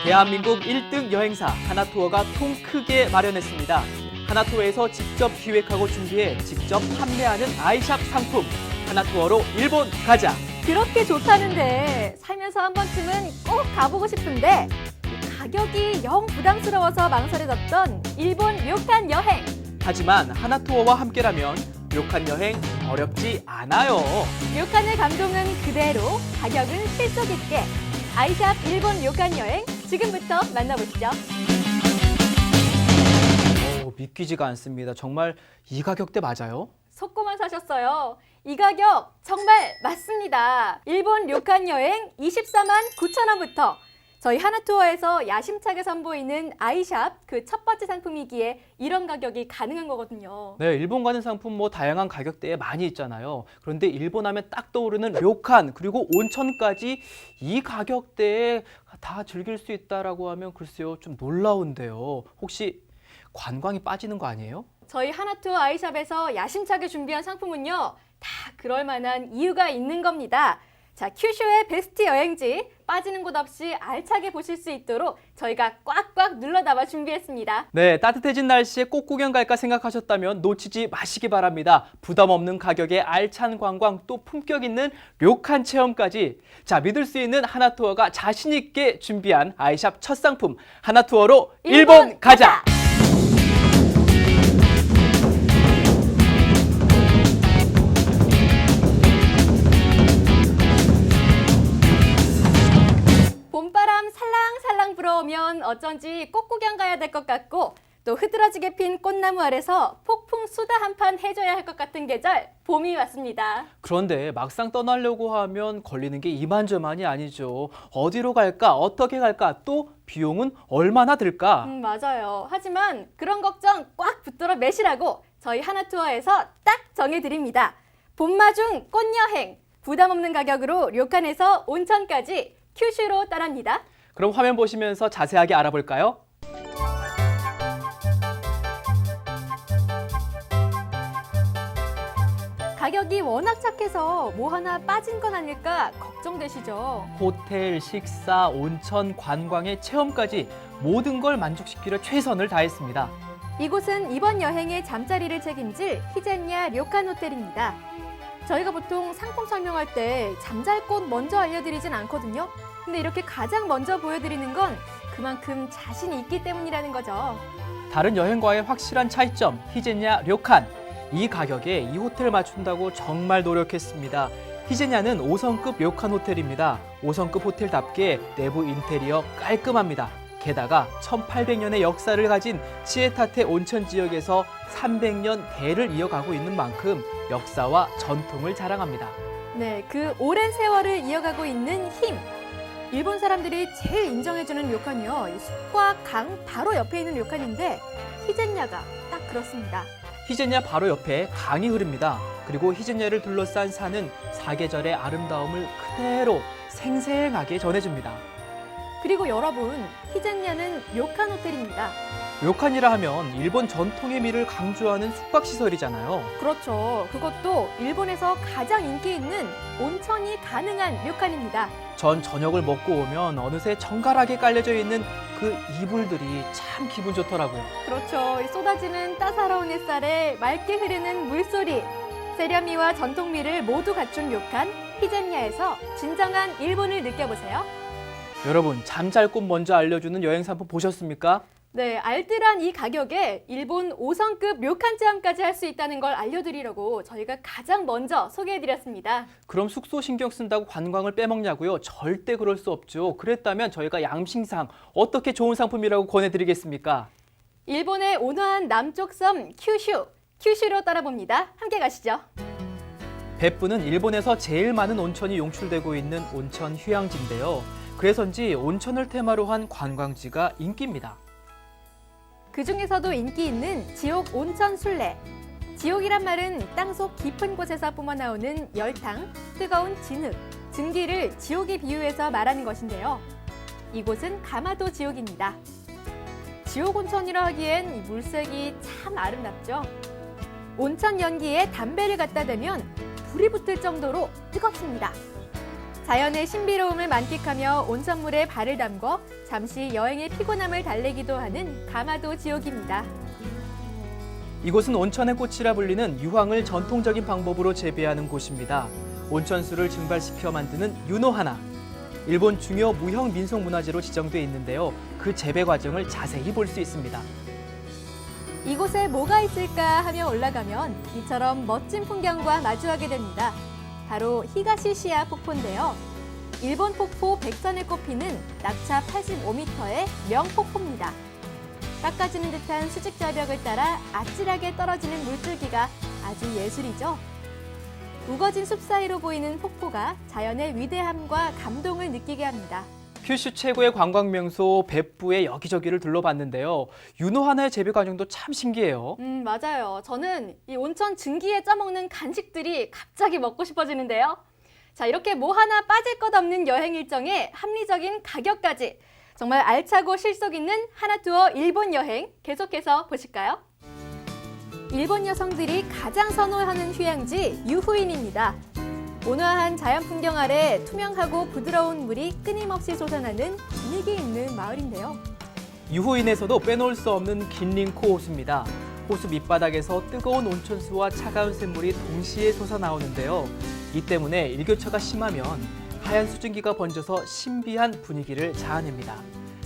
대한민국 1등 여행사 하나투어가 통 크게 마련했습니다. 하나투어에서 직접 기획하고 준비해 직접 판매하는 아이샵 상품. 하나투어로 일본 가자. 그렇게 좋다는데 살면서 한 번쯤은 꼭 가보고 싶은데 가격이 영 부담스러워서 망설여졌던 일본 료칸 여행. 하지만 하나투어와 함께라면 료칸 여행 어렵지 않아요. 료칸의 감동은 그대로, 가격은 실속 있게. 아이샵 일본 료칸 여행 지금부터 만나보시죠. 믿기지가 않습니다. 정말 이 가격대 맞아요? 속고만 사셨어요. 이 가격 정말 맞습니다. 일본 료칸 여행 24만 9천 원부터 저희 하나투어에서 야심차게 선보이는 아이샵 그 첫 번째 상품이기에 이런 가격이 가능한 거거든요. 네, 일본 가는 상품 다양한 가격대에 많이 있잖아요. 그런데 일본 하면 딱 떠오르는 료칸 그리고 온천까지 이 가격대에 다 즐길 수 있다라고 하면 글쎄요, 좀 놀라운데요. 혹시 관광이 빠지는 거 아니에요? 저희 하나투어 아이샵에서 야심차게 준비한 상품은요, 다 그럴 만한 이유가 있는 겁니다. 자, 큐슈의 베스트 여행지 빠지는 곳 없이 알차게 보실 수 있도록 저희가 꽉꽉 눌러 담아 준비했습니다. 네, 따뜻해진 날씨에 꽃 구경 갈까 생각하셨다면 놓치지 마시기 바랍니다. 부담 없는 가격에 알찬 관광 또 품격 있는 료칸 체험까지. 자, 믿을 수 있는 하나투어가 자신 있게 준비한 아이샵 첫 상품 하나투어로 일본 가자. 봄바람 살랑살랑 불어오면 어쩐지 꽃 구경 가야 될 것 같고 또 흐드러지게 핀 꽃나무 아래서 폭풍 수다 한 판 해줘야 할 것 같은 계절, 봄이 왔습니다. 그런데 막상 떠나려고 하면 걸리는 게 이만저만이 아니죠. 어디로 갈까? 어떻게 갈까? 또 비용은 얼마나 들까? 맞아요. 하지만 그런 걱정 꽉 붙들어 매시라고 저희 하나투어에서 딱 정해드립니다. 봄마중 꽃여행, 부담 없는 가격으로 료칸에서 온천까지 큐슈로 떠납니다. 그럼 화면 보시면서 자세하게 알아볼까요? 가격이 워낙 착해서 뭐 하나 빠진 건 아닐까 걱정되시죠? 호텔, 식사, 온천, 관광의 체험까지 모든 걸 만족시키려 최선을 다했습니다. 이곳은 이번 여행의 잠자리를 책임질 히젠야 료칸 호텔입니다. 저희가 보통 상품 설명할 때 잠잘 곳 먼저 알려드리진 않거든요. 근데 이렇게 가장 먼저 보여드리는 건 그만큼 자신이 있기 때문이라는 거죠. 다른 여행과의 확실한 차이점, 히제냐 료칸. 이 가격에 이 호텔을 맞춘다고 정말 노력했습니다. 히제냐는 5성급 료칸 호텔입니다. 5성급 호텔답게 내부 인테리어 깔끔합니다. 게다가 1800년의 역사를 가진 치에타테 온천 지역에서 300년 대를 이어가고 있는 만큼 역사와 전통을 자랑합니다. 네, 그 오랜 세월을 이어가고 있는 힘. 일본 사람들이 제일 인정해주는 료칸이요. 이 숲과 강 바로 옆에 있는 료칸인데 히젠야가 딱 그렇습니다. 히제냐 바로 옆에 강이 흐릅니다. 그리고 히제냐를 둘러싼 산은 사계절의 아름다움을 그대로 생생하게 전해줍니다. 그리고 여러분, 히젠야는 료칸 호텔입니다. 료칸이라 하면 일본 전통의 미를 강조하는 숙박시설이잖아요. 그렇죠. 그것도 일본에서 가장 인기 있는 온천이 가능한 료칸입니다. 전 저녁을 먹고 오면 어느새 정갈하게 깔려져 있는 그 이불들이 참 기분 좋더라고요. 그렇죠. 이 쏟아지는 따사로운 햇살에 맑게 흐르는 물소리. 세련미와 전통미를 모두 갖춘 료칸 히젠야에서 진정한 일본을 느껴보세요. 여러분, 잠잘 곳 먼저 알려주는 여행 상품 보셨습니까? 네, 알뜰한 이 가격에 일본 5성급 료칸 체험까지 할 수 있다는 걸 알려드리려고 저희가 가장 먼저 소개해드렸습니다. 그럼 숙소 신경 쓴다고 관광을 빼먹냐고요? 절대 그럴 수 없죠. 그랬다면 저희가 양심상 어떻게 좋은 상품이라고 권해드리겠습니까? 일본의 온화한 남쪽 섬 큐슈로 떠나봅니다. 함께 가시죠. 벳부는 일본에서 제일 많은 온천이 용출되고 있는 온천 휴양지인데요. 그래서인지 온천을 테마로 한 관광지가 인기입니다. 그 중에서도 인기 있는 지옥 온천 순례. 지옥이란 말은 땅속 깊은 곳에서 뿜어나오는 열탕, 뜨거운 진흙, 증기를 지옥에 비유해서 말하는 것인데요. 이곳은 가마도 지옥입니다. 지옥 온천이라 하기엔 이 물색이 참 아름답죠. 온천 연기에 담배를 갖다 대면 불이 붙을 정도로 뜨겁습니다. 자연의 신비로움을 만끽하며 온천물에 발을 담궈 잠시 여행의 피곤함을 달래기도 하는 가마도 지옥입니다. 이곳은 온천의 꽃이라 불리는 유황을 전통적인 방법으로 재배하는 곳입니다. 온천수를 증발시켜 만드는 유노하나. 일본 중요 무형 민속문화재로 지정돼 있는데요. 그 재배 과정을 자세히 볼 수 있습니다. 이곳에 뭐가 있을까 하며 올라가면 이처럼 멋진 풍경과 마주하게 됩니다. 바로 히가시시야 폭포인데요. 일본 폭포 백선에 꼽히는 낙차 85m의 명폭포입니다. 깎아지는 듯한 수직 절벽을 따라 아찔하게 떨어지는 물줄기가 아주 예술이죠. 우거진 숲 사이로 보이는 폭포가 자연의 위대함과 감동을 느끼게 합니다. 큐슈 최고의 관광 명소 벳부의 여기저기를 둘러봤는데요. 유노하나의 재배 과정도 참 신기해요. 맞아요. 저는 이 온천 증기에 쪄먹는 간식들이 갑자기 먹고 싶어지는데요. 자, 이렇게 뭐 하나 빠질 것 없는 여행 일정에 합리적인 가격까지 정말 알차고 실속 있는 하나투어 일본 여행 계속해서 보실까요? 일본 여성들이 가장 선호하는 휴양지 유후인입니다. 온화한 자연 풍경 아래 투명하고 부드러운 물이 끊임없이 솟아나는 분위기 있는 마을인데요. 유후인에서도 빼놓을 수 없는 긴링코 호수입니다. 호수 밑바닥에서 뜨거운 온천수와 차가운 샘물이 동시에 솟아나오는데요. 이 때문에 일교차가 심하면 하얀 수증기가 번져서 신비한 분위기를 자아냅니다.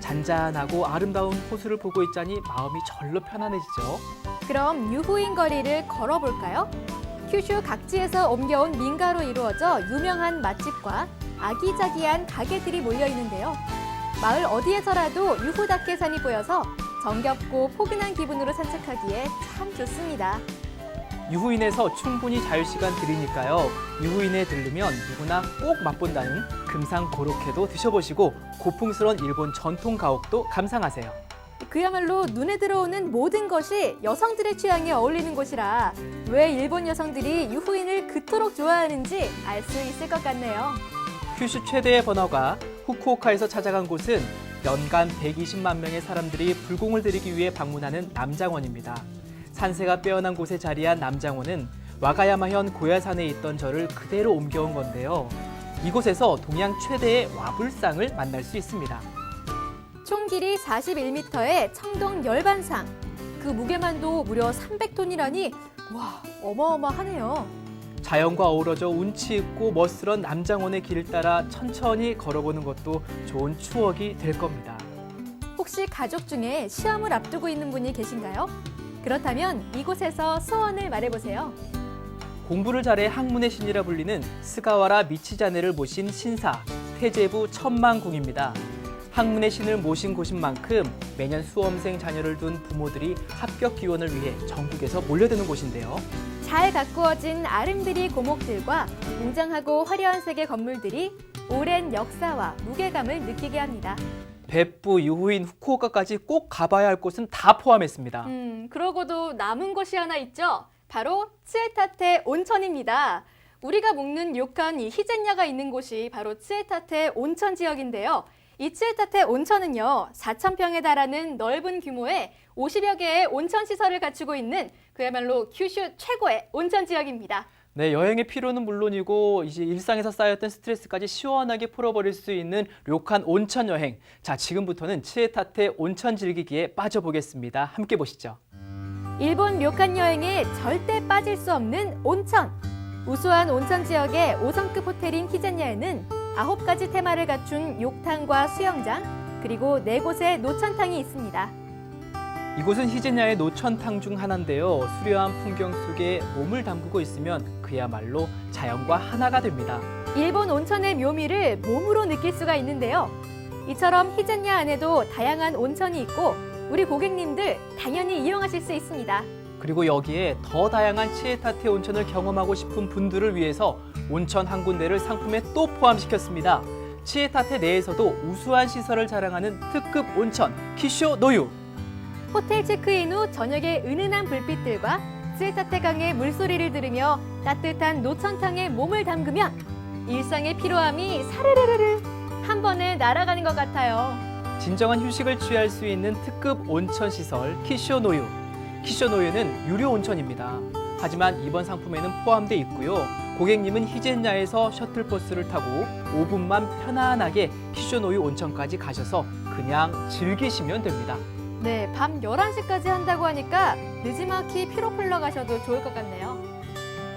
잔잔하고 아름다운 호수를 보고 있자니 마음이 절로 편안해지죠. 그럼 유후인 거리를 걸어볼까요? 큐슈 각지에서 옮겨온 민가로 이루어져 유명한 맛집과 아기자기한 가게들이 몰려 있는데요. 마을 어디에서라도 유후답게 산이 보여서 정겹고 포근한 기분으로 산책하기에 참 좋습니다. 유후인에서 충분히 자유시간 드리니까요. 유후인에 들르면 누구나 꼭 맛본다는 금상 고로케도 드셔보시고 고풍스러운 일본 전통 가옥도 감상하세요. 그야말로 눈에 들어오는 모든 것이 여성들의 취향에 어울리는 곳이라 왜 일본 여성들이 유후인을 그토록 좋아하는지 알 수 있을 것 같네요. 큐슈 최대의 번화가 후쿠오카에서 찾아간 곳은 연간 120만 명의 사람들이 불공을 들이기 위해 방문하는 남장원입니다. 산세가 빼어난 곳에 자리한 남장원은 와가야마현 고야산에 있던 절을 그대로 옮겨온 건데요. 이곳에서 동양 최대의 와불상을 만날 수 있습니다. 총 길이 41m의 청동 열반상. 그 무게만도 무려 300톤이라니 와, 어마어마하네요. 자연과 어우러져 운치 있고 멋스런 남장원의 길을 따라 천천히 걸어보는 것도 좋은 추억이 될 겁니다. 혹시 가족 중에 시험을 앞두고 있는 분이 계신가요? 그렇다면 이곳에서 소원을 말해보세요. 공부를 잘해 학문의 신이라 불리는 스가와라 미치자네를 모신 신사, 태제부 천만궁입니다. 학문의 신을 모신 곳인 만큼 매년 수험생 자녀를 둔 부모들이 합격 기원을 위해 전국에서 몰려드는 곳인데요. 잘 가꾸어진 아름드리 고목들과 웅장하고 화려한 색의 건물들이 오랜 역사와 무게감을 느끼게 합니다. 벳부, 유후인, 후쿠오카까지 꼭 가봐야 할 곳은 다 포함했습니다. 그러고도 남은 곳이 하나 있죠. 바로 츠에타테 온천입니다. 우리가 묵는 료칸 이 히젠야가 있는 곳이 바로 츠에타테 온천 지역인데요. 이 츠에타테 온천은요, 4,000평에 달하는 넓은 규모의 50여 개의 온천 시설을 갖추고 있는 그야말로 큐슈 최고의 온천 지역입니다. 네, 여행의 피로는 물론이고 이제 일상에서 쌓였던 스트레스까지 시원하게 풀어버릴 수 있는 료칸 온천 여행. 자, 지금부터는 츠에타테 온천 즐기기에 빠져보겠습니다. 함께 보시죠. 일본 료칸 여행에 절대 빠질 수 없는 온천. 우수한 온천 지역의 5성급 호텔인 히젠야에는 9가지 테마를 갖춘 욕탕과 수영장, 그리고 4곳의 노천탕이 있습니다. 이곳은 히젠야의 노천탕 중 하나인데요. 수려한 풍경 속에 몸을 담그고 있으면 그야말로 자연과 하나가 됩니다. 일본 온천의 묘미를 몸으로 느낄 수가 있는데요. 이처럼 히젠야 안에도 다양한 온천이 있고 우리 고객님들 당연히 이용하실 수 있습니다. 그리고 여기에 더 다양한 츠에타테 온천을 경험하고 싶은 분들을 위해서 온천 한 군데를 상품에 또 포함시켰습니다. 츠에타테 내에서도 우수한 시설을 자랑하는 특급 온천 키쇼 노유. 호텔 체크인 후 저녁의 은은한 불빛들과 츠에타테 강의 물소리를 들으며 따뜻한 노천탕에 몸을 담그면 일상의 피로함이 사르르르르 한 번에 날아가는 것 같아요. 진정한 휴식을 취할 수 있는 특급 온천 시설 키쇼 노유. 키쇼 노유는 유료 온천입니다. 하지만 이번 상품에는 포함되어 있고요. 고객님은 히젠야에서 셔틀버스를 타고 5분만 편안하게 키쇼노유 온천까지 가셔서 그냥 즐기시면 됩니다. 네, 밤 11시까지 한다고 하니까 늦지막히 피로 풀러 가셔도 좋을 것 같네요.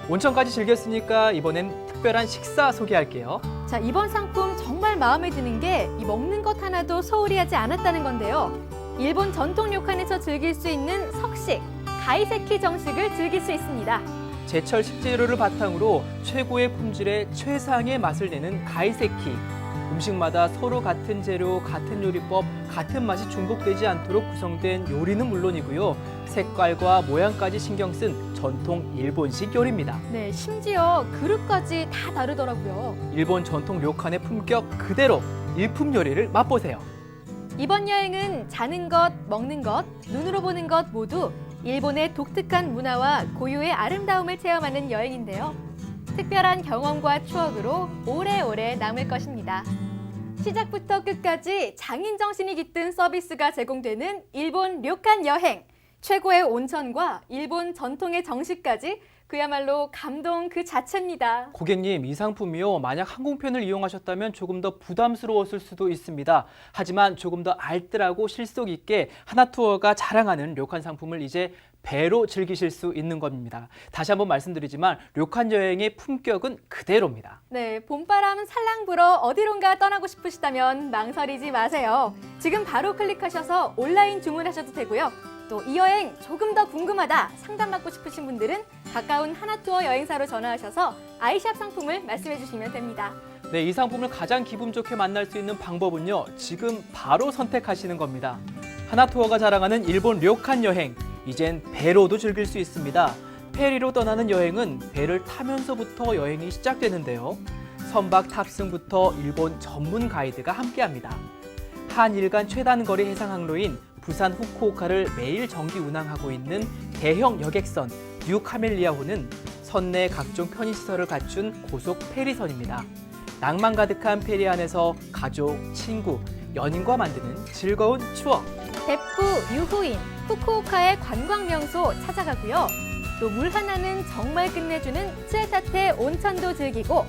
온천까지 즐겼으니까 이번엔 특별한 식사 소개할게요. 자, 이번 상품 정말 마음에 드는 게 이 먹는 것 하나도 소홀히 하지 않았다는 건데요. 일본 전통 료칸에서 즐길 수 있는 석식, 가이세키 정식을 즐길 수 있습니다. 제철 식재료를 바탕으로 최고의 품질의 최상의 맛을 내는 가이세키. 음식마다 서로 같은 재료, 같은 요리법, 같은 맛이 중복되지 않도록 구성된 요리는 물론이고요. 색깔과 모양까지 신경 쓴 전통 일본식 요리입니다. 네, 심지어 그릇까지 다 다르더라고요. 일본 전통 료칸의 품격 그대로 일품 요리를 맛보세요. 이번 여행은 자는 것, 먹는 것, 눈으로 보는 것 모두 일본의 독특한 문화와 고유의 아름다움을 체험하는 여행인데요. 특별한 경험과 추억으로 오래오래 남을 것입니다. 시작부터 끝까지 장인 정신이 깃든 서비스가 제공되는 일본 료칸 여행. 최고의 온천과 일본 전통의 정식까지 그야말로 감동 그 자체입니다. 고객님, 이 상품이요. 만약 항공편을 이용하셨다면 조금 더 부담스러웠을 수도 있습니다. 하지만 조금 더 알뜰하고 실속 있게 하나투어가 자랑하는 료칸 상품을 이제 배로 즐기실 수 있는 겁니다. 다시 한번 말씀드리지만 료칸 여행의 품격은 그대로입니다. 네, 봄바람 살랑 불어 어디론가 떠나고 싶으시다면 망설이지 마세요. 지금 바로 클릭하셔서 온라인 주문하셔도 되고요. 또 이 여행 조금 더 궁금하다 상담받고 싶으신 분들은 가까운 하나투어 여행사로 전화하셔서 아이샵 상품을 말씀해 주시면 됩니다. 네, 이 상품을 가장 기분 좋게 만날 수 있는 방법은요. 지금 바로 선택하시는 겁니다. 하나투어가 자랑하는 일본 료칸 여행. 이젠 배로도 즐길 수 있습니다. 페리로 떠나는 여행은 배를 타면서부터 여행이 시작되는데요. 선박 탑승부터 일본 전문 가이드가 함께합니다. 한일 간 최단거리 해상 항로인 부산 후쿠오카를 매일 정기 운항하고 있는 대형 여객선 뉴 카멜리아호는 선내 각종 편의시설을 갖춘 고속 페리선입니다. 낭만 가득한 페리 안에서 가족, 친구, 연인과 만드는 즐거운 추억. 백부, 유후인, 후쿠오카의 관광 명소 찾아가고요. 또 물 하나는 정말 끝내주는 츠에타테 온천도 즐기고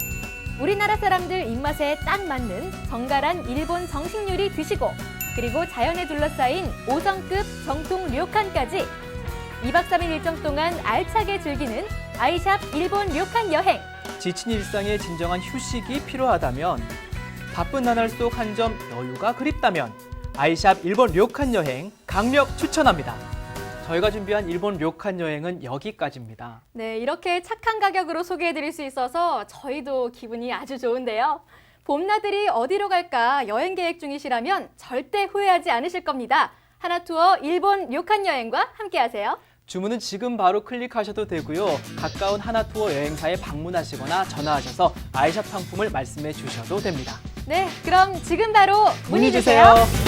우리나라 사람들 입맛에 딱 맞는 정갈한 일본 정식 요리 드시고 그리고 자연에 둘러싸인 5성급 정통 료칸까지 2박 3일 일정 동안 알차게 즐기는 아이샵 일본 료칸 여행. 지친 일상에 진정한 휴식이 필요하다면, 바쁜 나날 속 한 점 여유가 그립다면 아이샵 일본 료칸 여행 강력 추천합니다. 저희가 준비한 일본 료칸 여행은 여기까지입니다. 네, 이렇게 착한 가격으로 소개해드릴 수 있어서 저희도 기분이 아주 좋은데요. 봄나들이 어디로 갈까 여행 계획 중이시라면 절대 후회하지 않으실 겁니다. 하나투어 일본 료칸 여행과 함께하세요. 주문은 지금 바로 클릭하셔도 되고요. 가까운 하나투어 여행사에 방문하시거나 전화하셔서 아이샵 상품을 말씀해 주셔도 됩니다. 네, 그럼 지금 바로 문의 문의 주세요. 주세요.